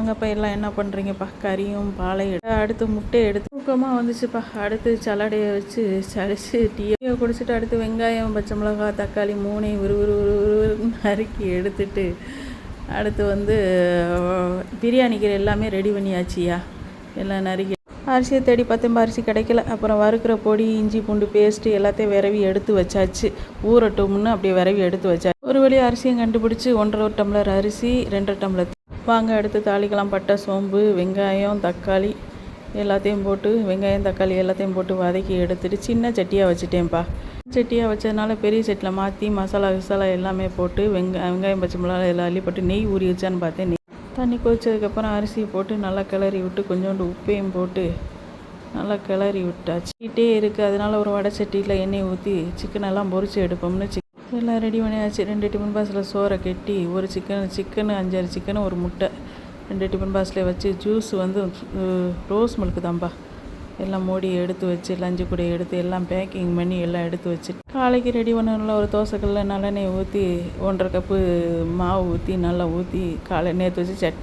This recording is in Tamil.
வாங்கப்பா எல்லாம் என்ன பண்ணுறீங்கப்பா? கறியும் பாலையும் அடுத்து முட்டையை எடுத்து தூக்கமாக வந்துச்சுப்பா. அடுத்து சலாடையை வச்சு சளிச்சு டீயை குடிச்சிட்டு அடுத்து வெங்காயம் பச்சை மிளகா தக்காளி மூணையும் நறுக்கி எடுத்துட்டு அடுத்து பிரியாணிக்கு எல்லாமே ரெடி பண்ணியாச்சியா. எல்லாம் நறுக்கி அரிசியை தேடி பார்த்தேன், அரிசி கிடைக்கல. அப்புறம் வறுக்கிற பொடி இஞ்சி பூண்டு பேஸ்ட்டு எல்லாத்தையும் விரவி எடுத்து வச்சாச்சு. ஊறட்டும்னு அப்படியே விரவி எடுத்து வச்சாச்சு. ஒரு வழி அரிசியும் கண்டுபிடிச்சி 1.5 டம்ளர் அரிசி 2 டம்ளர் வாங்க எடுத்து தாளிக்கலாம். பட்டை சோம்பு வெங்காயம் தக்காளி எல்லாத்தையும் போட்டு வெங்காயம் தக்காளி எல்லாத்தையும் போட்டு வதக்கி எடுத்துட்டு சின்ன சட்டியாக வச்சுட்டேன்ப்பா. சட்டியாக வச்சதுனால பெரிய சட்டியில் மாற்றி மசாலா எல்லாமே போட்டு வெங்காயம் பச்சை மிளகாய் எல்லாம் அள்ளி போட்டு நெய் ஊறி வச்சான்னு பார்த்தேன். தண்ணி கொதிச்சதுக்கப்புறம் அரிசி போட்டு நல்லா கிளறி விட்டு கொஞ்சோண்டு உப்பையும் போட்டு நல்லா கிளறி விட்டாச்சு. இருக்குது. அதனால ஒரு வடை சட்டியில் எண்ணெய் ஊற்றி சிக்கனெல்லாம் பொரித்து எடுப்போம்னு எல்லாம் ரெடி பண்ணியாச்சு. 2 டிஃபன் பாக்ஸில் சோறை கட்டி ஒரு சிக்கனு 5-6 சிக்கனு ஒரு முட்டை 2 டிஃபன் பாக்ஸில் வச்சு ஜூஸ் ரோஸ் மில்க்கு தான்ப்பா எல்லாம் மூடி எடுத்து வச்சு லஞ்சு கூட எடுத்து எல்லாம் பேக்கிங் பண்ணி எல்லாம் எடுத்து வச்சு காலைக்கு ரெடி பண்ணணும்ல. ஒரு தோசைக்கல்ல நல்லெண்ணெய் ஊற்றி 1.5 கப்பு மாவு ஊற்றி நல்லா ஊற்றி நேற்று வச்சு சட்னி